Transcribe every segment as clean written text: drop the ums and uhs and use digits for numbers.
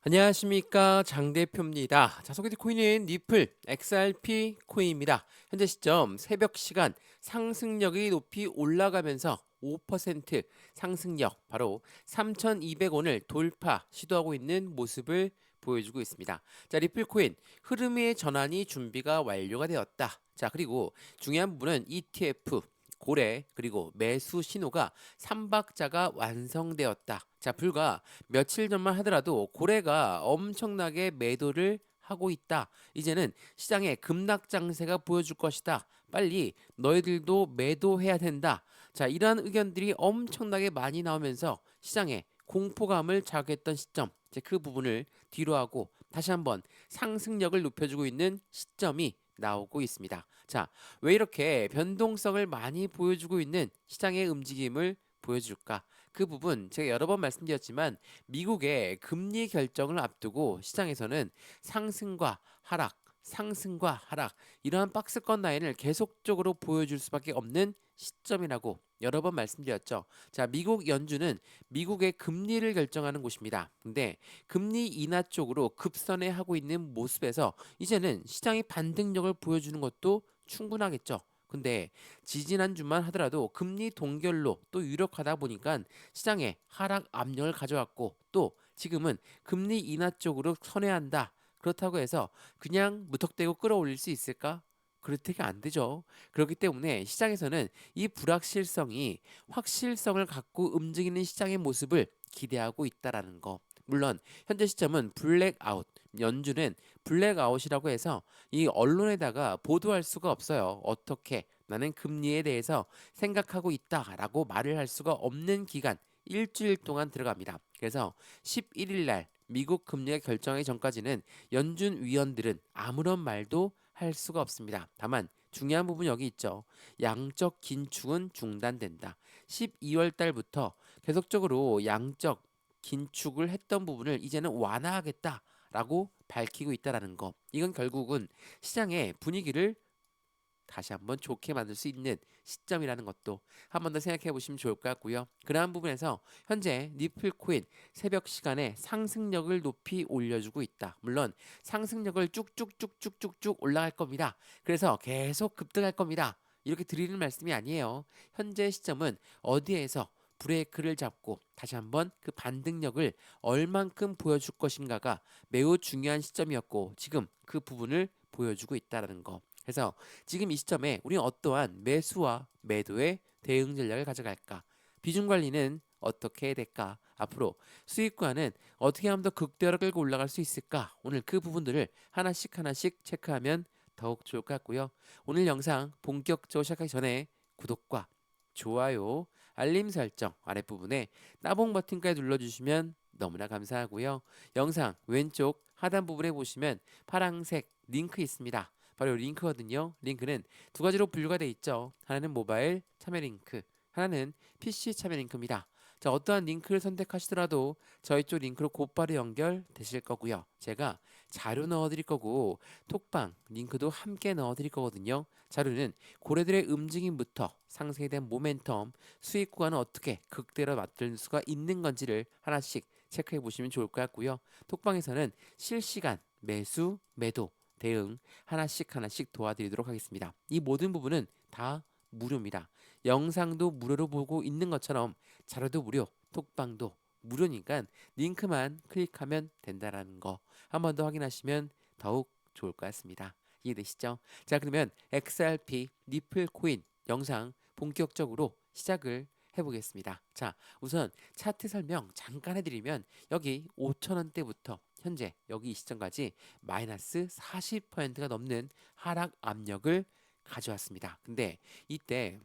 안녕하십니까 장 대표입니다. 자, 소개팅 코인은 리플 XRP 코인입니다. 현재 시점 새벽 시간 상승력이 높이 올라가면서 5% 상승력 바로 3,200원을 돌파 시도하고 있는 모습을 보여주고 있습니다. 자, 리플 코인 흐름의 전환이 준비가 완료가 되었다. 자, 그리고 중요한 부분은 ETF 고래 그리고 매수 신호가 3박자가 완성되었다. 자, 불과 며칠 전만 하더라도 고래가 엄청나게 매도를 하고 있다. 이제는 시장의 급락 장세가 보여줄 것이다. 빨리 너희들도 매도해야 된다. 자, 이러한 의견들이 엄청나게 많이 나오면서 시장에 공포감을 자극했던 시점, 이제 그 부분을 뒤로 하고 다시 한번 상승력을 높여주고 있는 시점이 나오고 있습니다. 자, 왜 이렇게 변동성을 많이 보여주고 있는 시장의 움직임을 보여줄까? 그 부분 제가 여러 번 말씀드렸지만 미국의 금리 결정을 앞두고 시장에서는 상승과 하락, 상승과 하락 이러한 박스권 라인을 계속적으로 보여줄 수밖에 없는 시점이라고 여러 번 말씀드렸죠. 자, 미국 연준은 미국의 금리를 결정하는 곳입니다. 근데 금리 인하 쪽으로 급선회 하고 있는 모습에서 이제는 시장이 반등력을 보여주는 것도 충분하겠죠. 근데 지지난주만 하더라도 금리 동결로 또 유력하다 보니까 시장에 하락 압력을 가져왔고 또 지금은 금리 인하 쪽으로 선회한다. 그렇다고 해서 그냥 무턱대고 끌어올릴 수 있을까? 그렇게가 안 되죠. 그렇기 때문에 시장에서는 이 불확실성이 확실성을 갖고 움직이는 시장의 모습을 기대하고 있다라는 거. 물론 현재 시점은 블랙아웃, 연준은 블랙아웃이라고 해서 이 언론에다가 보도할 수가 없어요. 어떻게 나는 금리에 대해서 생각하고 있다라고 말을 할 수가 없는 기간 일주일 동안 들어갑니다. 그래서 11일 날 미국 금리가 결정하기 전까지는 연준 위원들은 아무런 말도 할 수가 없습니다. 다만 중요한 부분 여기 있죠. 양적 긴축은 중단된다. 12월 달부터 계속적으로 양적 긴축을 했던 부분을 이제는 완화하겠다라고 밝히고 있다라는 거. 이건 결국은 시장의 분위기를 다시 한번 좋게 만들 수 있는 시점이라는 것도 한 번 더 생각해 보시면 좋을 것 같고요. 그러한 부분에서 현재 니플 코인 새벽 시간에 상승력을 높이 올려주고 있다. 물론 상승력을 쭉쭉쭉쭉쭉쭉 올라갈 겁니다. 그래서 계속 급등할 겁니다. 이렇게 드리는 말씀이 아니에요. 현재 시점은 어디에서 브레이크를 잡고 다시 한번 그 반등력을 얼만큼 보여줄 것인가가 매우 중요한 시점이었고 지금 그 부분을 보여주고 있다는 거. 그래서 지금 이 시점에 우리는 어떠한 매수와 매도의 대응 전략을 가져갈까? 비중 관리는 어떻게 해야 될까? 앞으로 수익과는 어떻게 하면 더 극대화를 끌고 올라갈 수 있을까? 오늘 그 부분들을 하나씩 하나씩 체크하면 더욱 좋을 것 같고요. 오늘 영상 본격적으로 시작하기 전에 구독과 좋아요, 알림 설정 아랫부분에 따봉 버튼까지 눌러주시면 너무나 감사하고요. 영상 왼쪽 하단 부분에 보시면 파란색 링크 있습니다. 바로 링크거든요. 링크는 두 가지로 분류가 돼 있죠. 하나는 모바일 참여 링크, 하나는 PC 참여 링크입니다. 자, 어떠한 링크를 선택하시더라도 저희 쪽 링크로 곧바로 연결되실 거고요. 제가 자료 넣어드릴 거고 톡방 링크도 함께 넣어드릴 거거든요. 자료는 고래들의 움직임부터 상승에 대한 모멘텀, 수익 구간은 어떻게 극대로 맞들 수가 있는 건지를 하나씩 체크해 보시면 좋을 것 같고요. 톡방에서는 실시간 매수, 매도, 대응 하나씩 하나씩 도와드리도록 하겠습니다. 이 모든 부분은 다 무료입니다. 영상도 무료로 보고 있는 것처럼 자료도 무료, 톡방도 무료니까 링크만 클릭하면 된다라는 거 한 번 더 확인하시면 더욱 좋을 것 같습니다. 이해되시죠? 자, 그러면 XRP 니플 코인 영상 본격적으로 시작을 해보겠습니다. 자, 우선 차트 설명 잠깐 해드리면 여기 5,000원대부터 현재 여기 이 시점까지 마이너스 40%가 넘는 하락 압력을 가져왔습니다. 근데 이때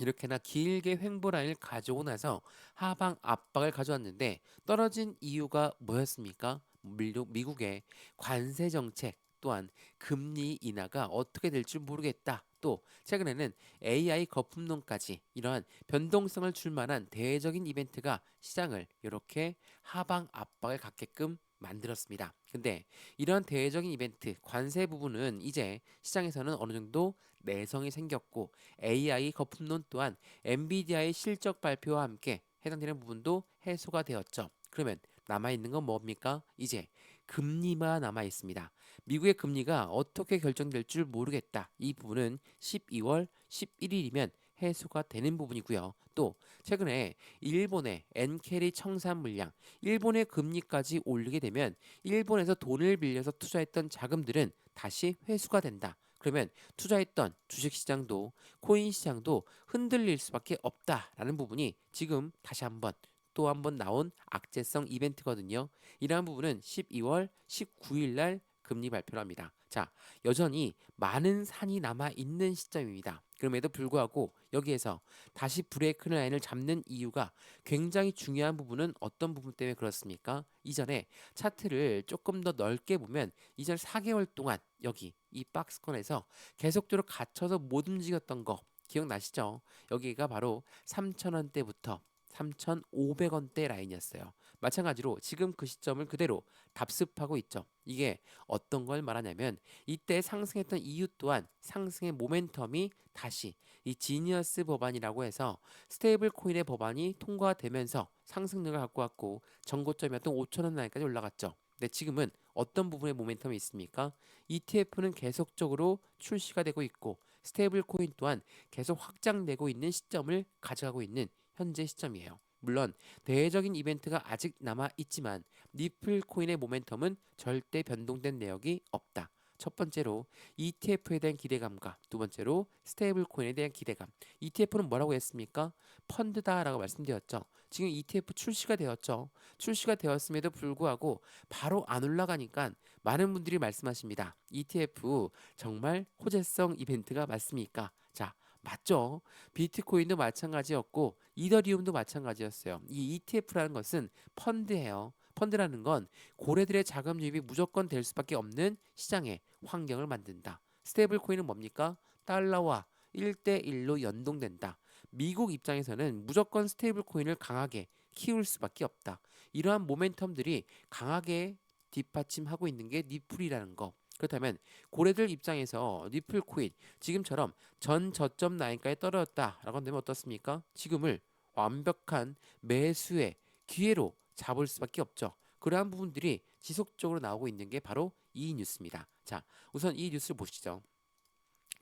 이렇게나 길게 횡보 라인을 가져오고 나서 하방 압박을 가져왔는데 떨어진 이유가 뭐였습니까? 미국의 관세 정책 또한 금리 인하가 어떻게 될지 모르겠다. 또 최근에는 AI 거품론까지 이러한 변동성을 줄 만한 대외적인 이벤트가 시장을 이렇게 하방 압박을 갖게끔 만들었습니다. 근데 이런 대외적인 이벤트, 관세 부분은 이제 시장에서는 어느 정도 내성이 생겼고 AI 거품론 또한 엔비디아의 실적 발표와 함께 해당되는 부분도 해소가 되었죠. 그러면 남아있는 건 뭡니까? 이제 금리만 남아 있습니다. 미국의 금리가 어떻게 결정될 줄 모르겠다. 이 부분은 12월 11일이면 해소가 되는 부분이고요. 또 최근에 일본의 엔캐리 청산 물량, 일본의 금리까지 올리게 되면 일본에서 돈을 빌려서 투자했던 자금들은 다시 회수가 된다. 그러면 투자했던 주식시장도 코인 시장도 흔들릴 수밖에 없다라는 부분이 지금 다시 한번 또 한 번 나온 악재성 이벤트거든요. 이러한 부분은 12월 19일 날 금리 발표를 합니다. 자, 여전히 많은 산이 남아 있는 시점입니다. 그럼에도 불구하고 여기에서 다시 브레이크 라인을 잡는 이유가 굉장히 중요한 부분은 어떤 부분 때문에 그렇습니까? 이전에 차트를 조금 더 넓게 보면 이전 4개월 동안 여기 이 박스권에서 계속적으로 갇혀서 못 움직였던 거 기억나시죠? 여기가 바로 3,000원대부터 3,500원대 라인이었어요. 마찬가지로 지금 그 시점을 그대로 답습하고 있죠. 이게 어떤 걸 말하냐면 이때 상승했던 이유 또한 상승의 모멘텀이 다시 이 지니어스 법안이라고 해서 스테이블 코인의 법안이 통과되면서 상승력을 갖고 왔고 전고점이었던 5,000원 라인까지 올라갔죠. 근데 지금은 어떤 부분에 모멘텀이 있습니까? ETF는 계속적으로 출시가 되고 있고 스테이블 코인 또한 계속 확장되고 있는 시점을 가져가고 있는 현재 시점이에요. 물론 대외적인 이벤트가 아직 남아 있지만 니플 코인의 모멘텀은 절대 변동된 내역이 없다. 첫 번째로 ETF에 대한 기대감과 두 번째로 스테이블 코인에 대한 기대감. ETF는 뭐라고 했습니까? 펀드다라고 말씀드렸죠. 지금 ETF 출시가 되었죠. 출시가 되었음에도 불구하고 바로 안 올라가니까 많은 분들이 말씀하십니다. ETF 정말 호재성 이벤트가 맞습니까? 자, 맞죠. 비트코인도 마찬가지였고 이더리움도 마찬가지였어요. 이 ETF라는 것은 펀드예요. 펀드라는 건 고래들의 자금 유입이 무조건 될 수밖에 없는 시장의 환경을 만든다. 스테이블 코인은 뭡니까? 달러와 1대1로 연동된다. 미국 입장에서는 무조건 스테이블 코인을 강하게 키울 수밖에 없다. 이러한 모멘텀들이 강하게 뒷받침하고 있는 게 니플이라는 거. 그렇다면 고래들 입장에서 니플 코인 지금처럼 전 저점 라인까지 떨어졌다라고 한다면 어떻습니까? 지금을 완벽한 매수의 기회로 잡을 수밖에 없죠. 그러한 부분들이 지속적으로 나오고 있는 게 바로 이 뉴스입니다. 자, 우선 이 뉴스를 보시죠.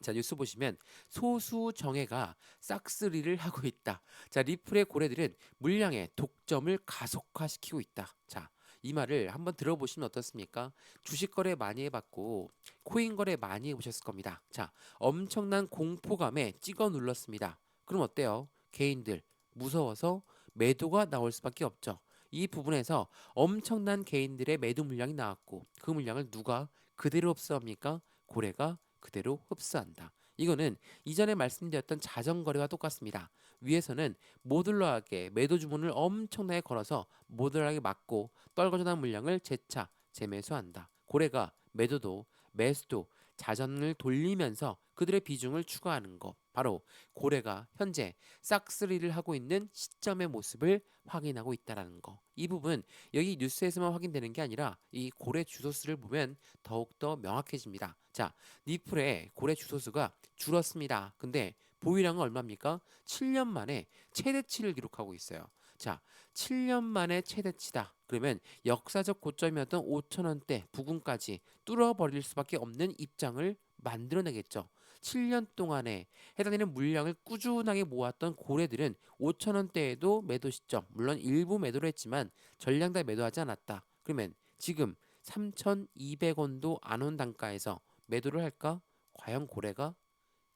자, 뉴스 보시면 소수 정예가 싹쓸이를 하고 있다. 자, 리플의 고래들은 물량의 독점을 가속화시키고 있다. 자, 이 말을 한번 들어보시면 어떻습니까? 주식 거래 많이 해봤고 코인 거래 많이 해보셨을 겁니다. 자, 엄청난 공포감에 찍어 눌렀습니다. 그럼 어때요? 개인들 무서워서 매도가 나올 수밖에 없죠. 이 부분에서 엄청난 개인들의 매도 물량이 나왔고 그 물량을 누가 그대로 흡수합니까? 고래가 그대로 흡수한다. 이거는 이전에 말씀드렸던 자전거래와 똑같습니다. 위에서는 모듈러하게 매도 주문을 엄청나게 걸어서 모듈러하게 막고 떨궈져 나온 물량을 재차 재매수한다. 고래가 매도도 매수도 자전을 돌리면서 그들의 비중을 추가하는 것. 바로 고래가 현재 싹쓸이를 하고 있는 시점의 모습을 확인하고 있다라는 거. 이 부분 여기 뉴스에서만 확인되는 게 아니라 이 고래 주소수를 보면 더욱더 명확해집니다. 자, 니플의 고래 주소수가 줄었습니다. 근데 보유량은 얼마입니까? 7년 만에 최대치를 기록하고 있어요. 자, 7년 만에 최대치다. 그러면 역사적 고점이었던 5,000원대 부근까지 뚫어버릴 수밖에 없는 입장을 만들어내겠죠. 7년 동안에 해당되는 물량을 꾸준하게 모았던 고래들은 5,000원대에도 매도 시점, 물론 일부 매도를 했지만 전량 다 매도하지 않았다. 그러면 지금 3,200원도 안 온 단가에서 매도를 할까? 과연 고래가?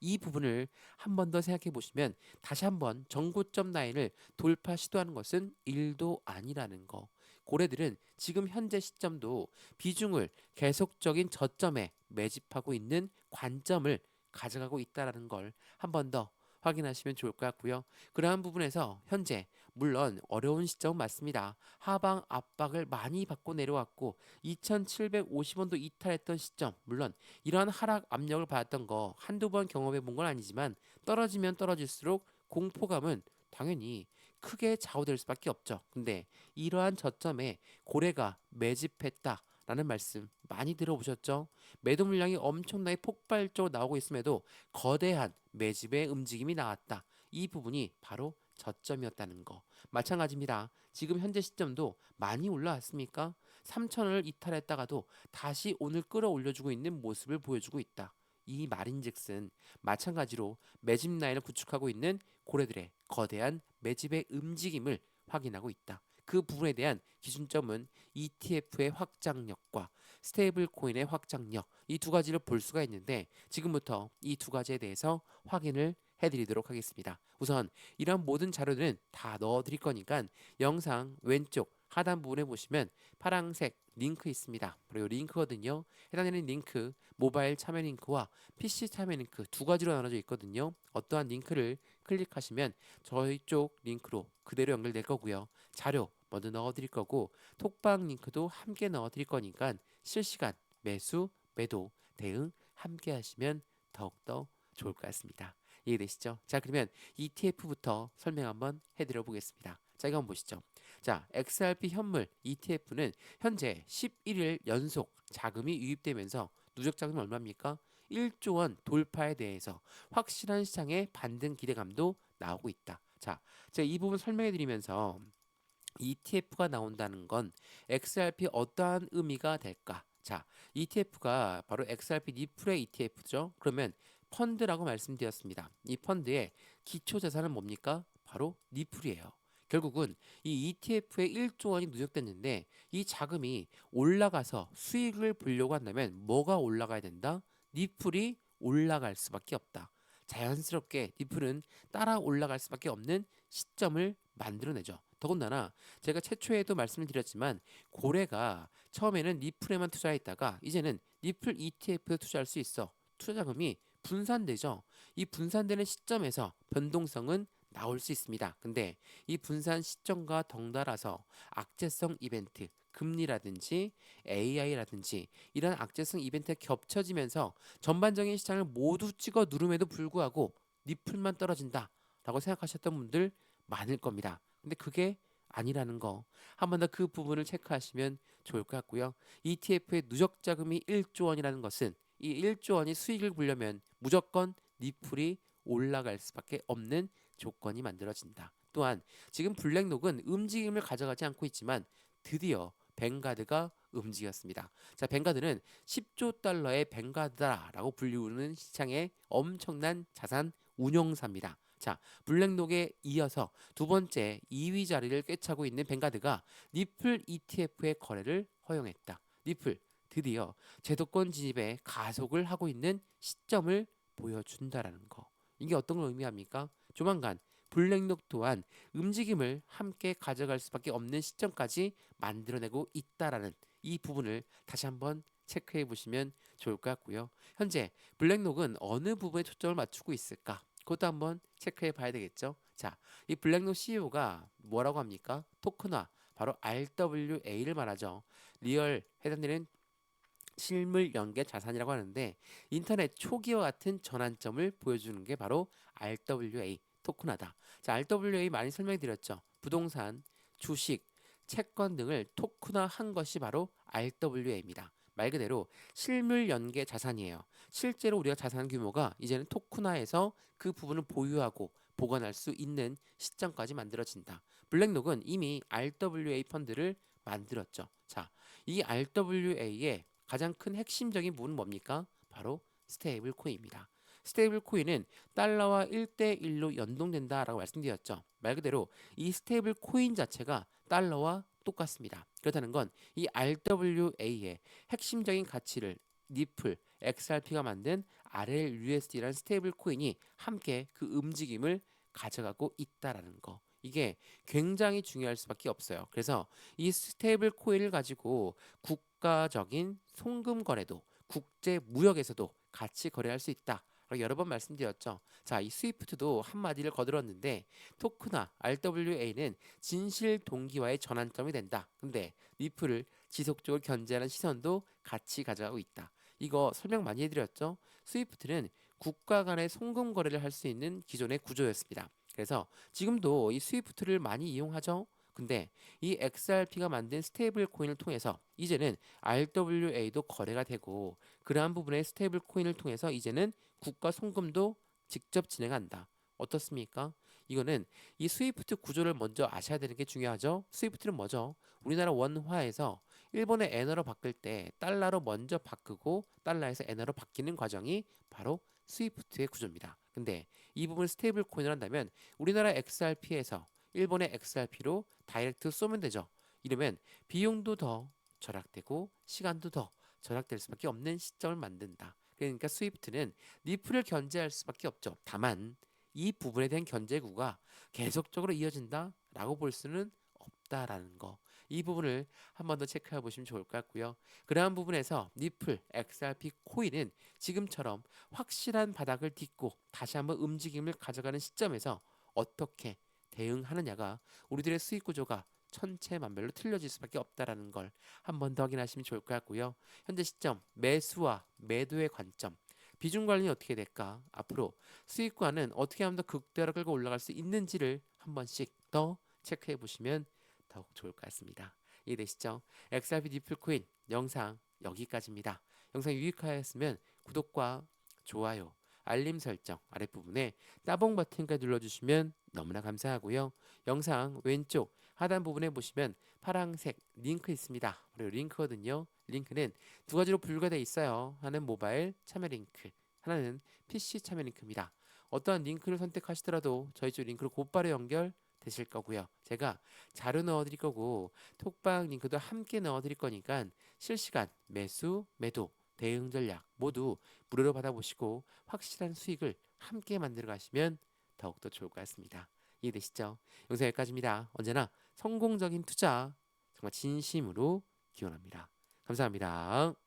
이 부분을 한 번 더 생각해 보시면 다시 한번 정고점 라인을 돌파 시도하는 것은 일도 아니라는 거. 고래들은 지금 현재 시점도 비중을 계속적인 저점에 매집하고 있는 관점을 가져가고 있다라는 걸 한 번 더 확인하시면 좋을 것 같고요. 그러한 부분에서 현재 물론 어려운 시점은 맞습니다. 하방 압박을 많이 받고 내려왔고 2,750원도 이탈했던 시점 물론 이러한 하락 압력을 받았던 거 한두 번 경험해 본 건 아니지만 떨어지면 떨어질수록 공포감은 당연히 크게 좌우될 수밖에 없죠. 근데 이러한 저점에 고래가 매집했다라는 말씀 많이 들어보셨죠? 매도 물량이 엄청나게 폭발적으로 나오고 있음에도 거대한 매집의 움직임이 나왔다. 이 부분이 바로 저점이었다는 거. 마찬가지입니다. 지금 현재 시점도 많이 올라왔습니까? 3천원을 이탈했다가도 다시 오늘 끌어올려주고 있는 모습을 보여주고 있다. 이 말인즉슨 마찬가지로 매집 라인을 구축하고 있는 고래들의 거대한 매집의 움직임을 확인하고 있다. 그 부분에 대한 기준점은 ETF의 확장력과 스테이블 코인의 확장력, 이 두 가지를 볼 수가 있는데 지금부터 이 두 가지에 대해서 확인을 해드리도록 하겠습니다. 우선 이런 모든 자료들은 다 넣어드릴 거니까 영상 왼쪽 하단 부분에 보시면 파란색 링크 있습니다. 바로 이 링크거든요. 해당되는 링크, 모바일 참여 링크와 PC 참여 링크 두 가지로 나눠져 있거든요. 어떠한 링크를 클릭하시면 저희 쪽 링크로 그대로 연결될 거고요. 자료 먼저 넣어드릴 거고 톡방 링크도 함께 넣어드릴 거니까 실시간 매수, 매도, 대응 함께 하시면 더욱더 좋을 것 같습니다. 이해되시죠? 자, 그러면 ETF부터 설명 한번 해드려 보겠습니다. 자, 이거 한번 보시죠. 자, XRP 현물 ETF는 현재 11일 연속 자금이 유입되면서 누적 자금이 얼마입니까? 1조 원 돌파에 대해서 확실한 시장의 반등 기대감도 나오고 있다. 자, 제가 이 부분 설명해 드리면서 ETF가 나온다는 건 XRP 어떠한 의미가 될까? 자, ETF가 바로 XRP 니플의 ETF죠. 그러면 펀드라고 말씀드렸습니다. 이 펀드의 기초 자산은 뭡니까? 바로 니플이에요. 결국은 이 ETF에 1조 원이 누적됐는데 이 자금이 올라가서 수익을 보려고 한다면 뭐가 올라가야 된다? 니플이 올라갈 수밖에 없다. 자연스럽게 니플은 따라 올라갈 수밖에 없는 시점을 만들어내죠. 더군다나 제가 최초에도 말씀을 드렸지만 고래가 처음에는 니플에만 투자했다가 이제는 니플 ETF에 투자할 수 있어. 투자 자금이 분산되죠. 이 분산되는 시점에서 변동성은 나올 수 있습니다. 근데 이 분산 시점과 덩달아서 악재성 이벤트, 금리라든지 AI라든지 이런 악재성 이벤트가 겹쳐지면서 전반적인 시장을 모두 찍어 누름에도 불구하고 니플만 떨어진다라고 생각하셨던 분들 많을 겁니다. 근데 그게 아니라는 거. 한 번 더 그 부분을 체크하시면 좋을 것 같고요. ETF의 누적 자금이 1조 원이라는 것은 이 1조 원이 수익을 보려면 무조건 니플이 올라갈 수밖에 없는 조건이 만들어진다. 또한 지금 블랙록은 움직임을 가져가지 않고 있지만 드디어 뱅가드가 움직였습니다. 자, 뱅가드는 10조 달러의 뱅가드다라고 불리우는 시장의 엄청난 자산 운용사입니다. 자, 블랙록에 이어서 두 번째 2위 자리를 꿰차고 있는 뱅가드가 니플 ETF의 거래를 허용했다. 니플 드디어 제도권 진입에 가속을 하고 있는 시점을 보여준다라는 거. 이게 어떤 걸 의미합니까? 조만간 블랙록 또한 움직임을 함께 가져갈 수밖에 없는 시점까지 만들어내고 있다라는 이 부분을 다시 한번 체크해 보시면 좋을 것 같고요. 현재 블랙록은 어느 부분에 초점을 맞추고 있을까? 그것도 한번 체크해 봐야 되겠죠. 자, 이 블랙록 CEO가 뭐라고 합니까? 토큰화, 바로 RWA를 말하죠. 리얼 해당되는 실물 연계 자산이라고 하는데 인터넷 초기와 같은 전환점을 보여주는 게 바로 RWA 토큰화다. 자, RWA 많이 설명드렸죠. 부동산, 주식, 채권 등을 토큰화한 것이 바로 RWA입니다. 말 그대로 실물 연계 자산이에요. 실제로 우리가 자산 규모가 이제는 토큰화해서 그 부분을 보유하고 보관할 수 있는 시점까지 만들어진다. 블랙록은 이미 RWA 펀드를 만들었죠. 자, 이 RWA의 가장 큰 핵심적인 부분은 뭡니까? 바로 스테이블 코인입니다. 스테이블 코인은 달러와 1대1로 연동된다라고 말씀드렸죠. 말 그대로 이 스테이블 코인 자체가 달러와 똑같습니다. 그렇다는 건 이 RWA의 핵심적인 가치를 니플, XRP가 만든 RLUSD라는 스테이블 코인이 함께 그 움직임을 가져가고 있다라는 거. 이게 굉장히 중요할 수밖에 없어요. 그래서 이 스테이블 코인을 가지고 국가적인 송금 거래도 국제 무역에서도 같이 거래할 수 있다. 여러 번 말씀드렸죠. 자, 이 스위프트도 한마디를 거들었는데 토크나 RWA는 진실 동기와의 전환점이 된다. 근데 리플을 지속적으로 견제하는 시선도 같이 가져가고 있다. 이거 설명 많이 해드렸죠. 스위프트는 국가 간의 송금 거래를 할 수 있는 기존의 구조였습니다. 그래서 지금도 이 스위프트를 많이 이용하죠. 근데 이 XRP가 만든 스테이블 코인을 통해서 이제는 RWA도 거래가 되고 그러한 부분의 스테이블 코인을 통해서 이제는 국가 송금도 직접 진행한다. 어떻습니까? 이거는 이 스위프트 구조를 먼저 아셔야 되는 게 중요하죠. 스위프트는 뭐죠? 우리나라 원화에서 일본의 엔화로 바꿀 때 달러로 먼저 바꾸고 달러에서 엔화로 바뀌는 과정이 바로 스위프트의 구조입니다. 근데 이 부분을 스테이블 코인을 한다면 우리나라 XRP에서 일본의 XRP로 다이렉트 쏘면 되죠. 이러면 비용도 더 절약되고 시간도 더 절약될 수밖에 없는 시점을 만든다. 그러니까 스위프트는 니플을 견제할 수밖에 없죠. 다만 이 부분에 대한 견제구가 계속적으로 이어진다라고 볼 수는 없다라는 거. 이 부분을 한 번 더 체크해 보시면 좋을 것 같고요. 그러한 부분에서 니플, XRP 코인은 지금처럼 확실한 바닥을 딛고 다시 한번 움직임을 가져가는 시점에서 어떻게 대응하느냐가 우리들의 수익 구조가 천차만별로 틀려질 수밖에 없다라는 걸 한 번 더 확인하시면 좋을 것 같고요. 현재 시점 매수와 매도의 관점 비중 관리 어떻게 될까? 앞으로 수익과는 어떻게 하면 더 극대로 끌고 올라갈 수 있는지를 한 번씩 더 체크해 보시면 더욱 좋을 것 같습니다. 이해되시죠? XRP 니플코인 영상 여기까지입니다. 영상 유익하였으면 구독과 좋아요, 알림 설정 아랫부분에 따봉 버튼까지 눌러주시면 너무나 감사하고요. 영상 왼쪽 하단 부분에 보시면 파란색 링크 있습니다. 그리고 링크거든요. 링크는 두 가지로 분류가 되어 있어요. 하나는 모바일 참여 링크, 하나는 PC 참여 링크입니다. 어떠한 링크를 선택하시더라도 저희 쪽 링크로 곧바로 연결되실 거고요. 제가 자료 넣어드릴 거고 톡방 링크도 함께 넣어드릴 거니까 실시간 매수, 매도, 대응 전략 모두 무료로 받아보시고 확실한 수익을 함께 만들어 가시면 더욱더 좋을 것 같습니다. 이해되시죠? 영상 여기까지입니다. 언제나 성공적인 투자 정말 진심으로 기원합니다. 감사합니다.